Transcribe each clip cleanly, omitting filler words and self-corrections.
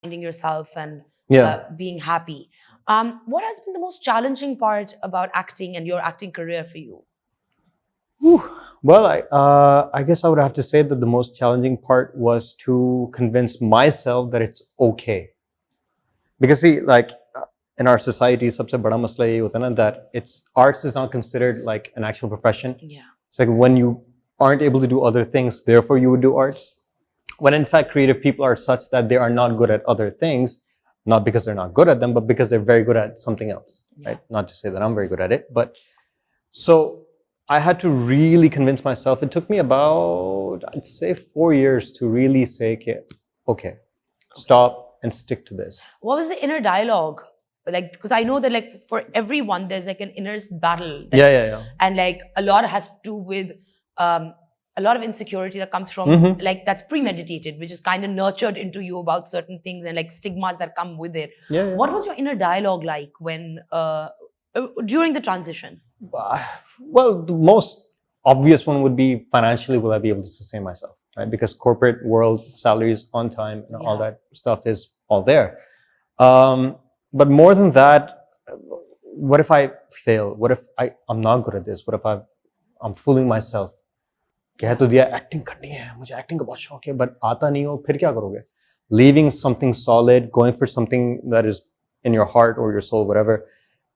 finding yourself and Yeah. being happy. What has been the most challenging part about acting and your acting career for you? Whew. Well, I guess I would have to say that the most challenging part was to convince myself that it's okay. Because see, like in our society, सबसे बड़ा मसला ये होता है ना, that it's arts is not considered like an actual profession. Yeah. It's like when you aren't able to do other things, therefore you would do arts. When in fact creative people are such that they are not good at other things, not because they're not good at them, but because they're very good at something else, right? Not to say that I'm very good at it, but so I had to really convince myself. It took me about, I'd say 4 years to really say, okay, stop and stick to this. What was the inner dialogue? Like, because I know that like for everyone, there's like an inner battle. Yeah. And like a lot has to do with a lot of insecurity that comes from like that's premeditated, which is kind of nurtured into you about certain things and like stigmas that come with it. Yeah. What was your inner dialogue like when during the transition? Well, the most obvious one would be financially, will I be able to sustain myself, right? Because corporate world, salaries on time and all that stuff is all there. But more than that, what if I fail? What if I'm not good at this? What if I'm fooling myself? कह तो दिया acting करनी है, मुझे acting का बहुत शौक है, but आता नहीं हो, फिर क्या करोगे? Leaving something solid, going for something that is in your heart or your soul, whatever,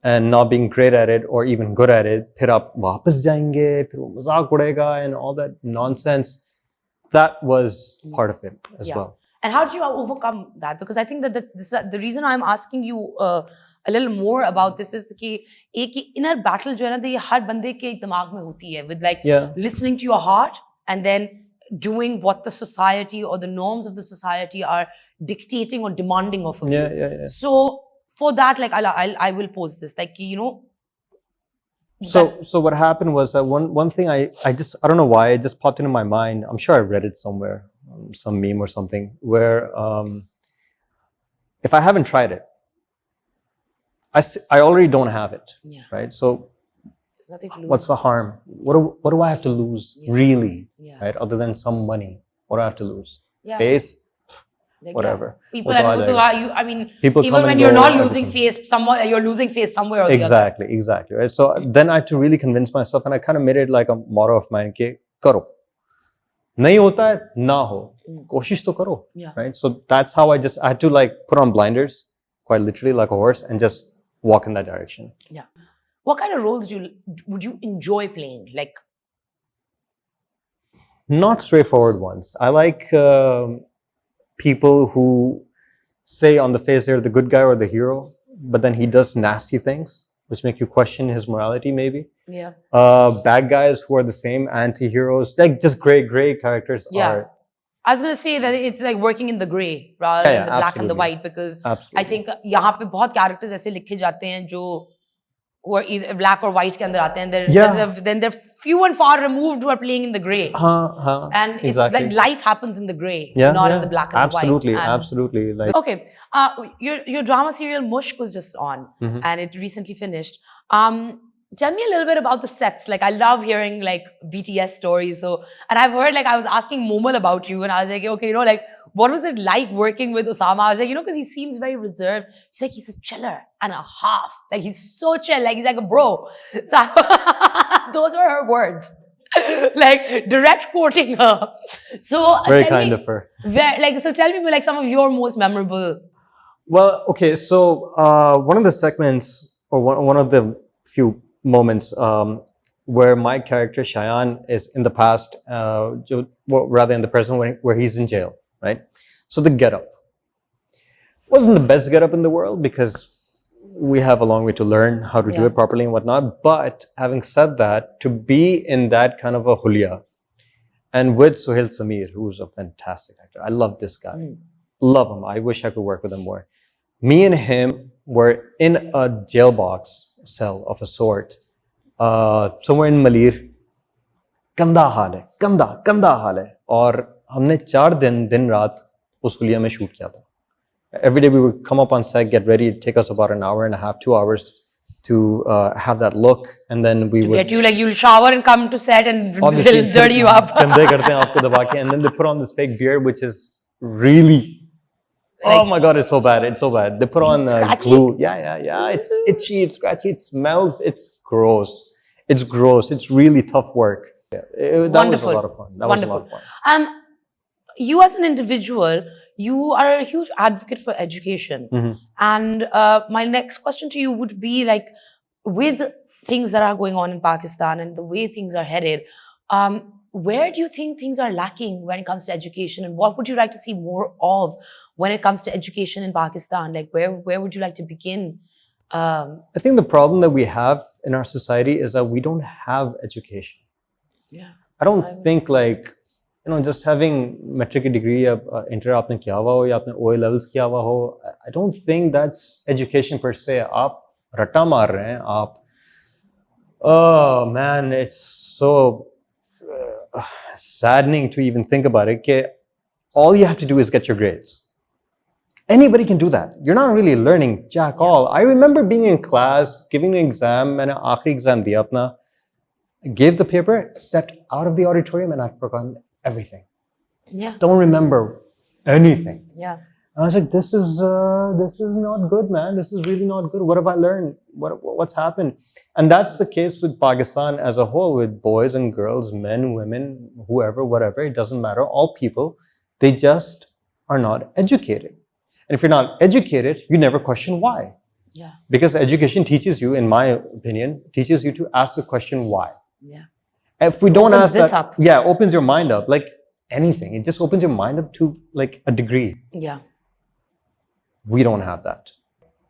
and not being great at it or even good at it, फिर आप वापस जाएंगे, फिर वो मजाक उड़ेगा and all that nonsense. That was part of it as well. And how did you overcome that? Because I think that the reason I'm asking you a little more about this is कि एक inner battle जो है ना, ये हर बंदे के दिमाग में होती है, with like listening to your heart and then doing what the society or the norms of the society are dictating or demanding of you. Yeah. So for that, like I will pose this, like you know. So what happened was that one thing I don't know why it just popped into my mind. I'm sure I read it somewhere, some meme or something, where if I haven't tried it, I already don't have it, right? So there's nothing to lose. What's the harm? What do I have to lose really, right? Other than some money, what do I have to lose? Face, like, whatever. People I mean, people even when you're not losing face, somewhere you're losing face somewhere or the other. Exactly, right? So then I had to really convince myself, and I kind of made it like a motto of mine: "Ke karo, nahi hota hai, na ho, koshish to karo." Right? So that's how I had to like put on blinders, quite literally, like a horse, and just walk in that direction. Yeah. What kind of roles would you enjoy playing? Like, not straightforward ones. I like people who say on the face they're the good guy or the hero, but then he does nasty things which make you question his morality, maybe. Yeah. Bad guys who are the same, anti-heroes, like just gray characters are. I was going to say that it's like working in the gray rather than the black and the white, because I think यहाँ पे बहुत characters ऐसे लिखे जाते हैं जो who are either black or white के अंदर आते हैं. Then they're few and far removed who are playing in the gray. And it's like life happens in the gray, not in the black and the white. Absolutely. Like, okay, your drama serial Mushk was just on, and it recently finished. Tell me a little bit about the sets. Like, I love hearing like BTS stories. So, and I've heard, like, I was asking Momal about you, and I was like, okay, you know, like, what was it like working with Osama? I was like, you know, because he seems very reserved. She's like, he's a chiller and a half. Like, he's so chill. Like, he's like a bro. So, those were her words. Like, direct quoting her. So, very kind of her. So tell me, like, some of your most memorable. Well, okay, so one of the segments, or one of the few moments where my character Shayan is in the past, rather in the present, where he's in jail, right? So the getup wasn't the best getup in the world because we have a long way to learn how to do it properly and whatnot. But having said that, to be in that kind of a hulia, and with Suhail Sameer, who's a fantastic actor, I love this guy, love him. I wish I could work with him more. Me and him were in a jail box cell of a sort, somewhere in Malir. गंदा हाल है, गंदा हाल है, और हमने 4 दिन रात उस हुलिया में शूट किया था. Every day we would come up on set, get ready. It'd take us about an hour and a half, 2 hours to have that look, and then we would get you, like, you'll shower and come to set and they'll dirty you up. गंदे करते हैं आपको दबा के, and then they put on this fake beard, which is really Oh my God, it's so bad. It's so bad. They put on glue. Yeah. It's itchy, it's scratchy, it smells. It's gross. It's gross. It's really tough work. Yeah, that was a lot of fun. That was a lot of fun. You as an individual, you are a huge advocate for education. And my next question to you would be like, with things that are going on in Pakistan and the way things are headed, where do you think things are lacking when it comes to education, and what would you like to see more of when it comes to education in Pakistan? Like, where would you like to begin? I think the problem that we have in our society is that we don't have education. Yeah. I don't think like, just having metric degree या inter आपने किया हुआ हो या आपने OA levels किया हुआ हो, I don't think that's education per se. आप रट्टा मार रहे हैं आप. Oh man, it's so saddening to even think about it. कि all you have to do is get your grades. Anybody can do that. You're not really learning jack all. I remember being in class, giving an exam, मैंने आखिरी exam दिया अपना, gave the paper, stepped out of the auditorium, and I've forgotten everything. Yeah. Don't remember anything. Yeah. And I was like, this is not good, man. This is really not good. What have I learned? What's happened? And that's the case with Pakistan as a whole, with boys and girls, men, women, whoever, whatever. It doesn't matter. All people, they just are not educated. And if you're not educated, you never question why. Yeah. Because education teaches you, in my opinion, teaches you to ask the question why. Yeah. If we don't ask that, up. yeah, it opens your mind up like anything. It just opens your mind up to like a degree. Yeah. We don't have that.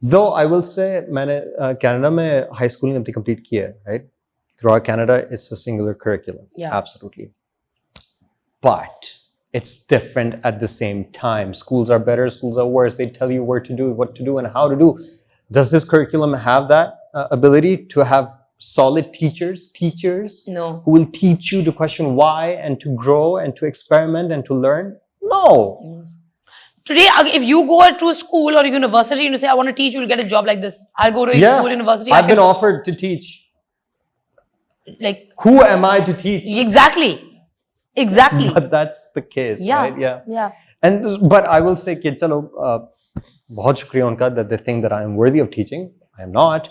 Though I will say, मैंने Canada में high schooling अपनी complete किया है, right? Throughout Canada, it's a singular curriculum. Yeah. Absolutely. But it's different at the same time. Schools are better, schools are worse. They tell you where to do, what to do, and how to do. Does this curriculum have that ability to have solid teachers No. who will teach you to question why and to grow and to experiment and to learn? No. Today, if you go to a school or a university and you say, I want to teach, you'll get a job like this. I'll go to a school, university. I've been offered to teach. Like, who am I to teach? Exactly. But that's the case, right? Yeah. But I will say, कि चलो बहुत शुक्रिया उनका that they think that I am worthy of teaching. I am not.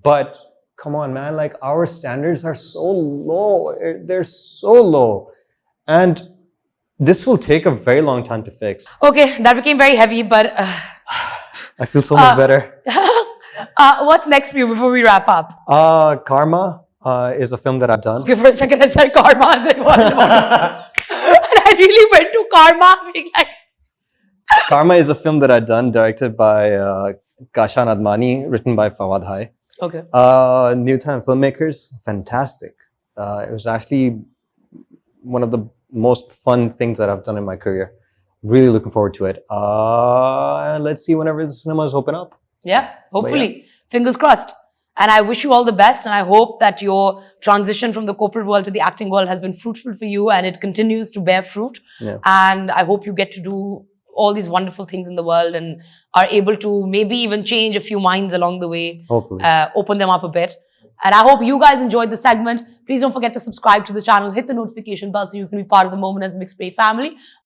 But come on, man, like our standards are so low. They're so low. And this will take a very long time to fix. Okay, that became very heavy, but... I feel so much better. What's next for you before we wrap up? Karma is a film that I've done. Okay, for a second I said karma. I was like, what? And I really went to karma. Being like... Karma is a film that I've done, directed by Kashan Admani, written by Fawad Hai. Okay. New time filmmakers, fantastic. It was actually one of the most fun things that I've done in my career. Really looking forward to it. Let's see whenever the cinemas open up. Yeah, hopefully. Fingers crossed. And I wish you all the best. And I hope that your transition from the corporate world to the acting world has been fruitful for you and it continues to bear fruit. Yeah. And I hope you get to do all these wonderful things in the world and are able to maybe even change a few minds along the way. Hopefully. Open them up a bit. And I hope you guys enjoyed the segment. Please don't forget to subscribe to the channel, hit the notification bell so you can be part of the Moment as Mixed Play family.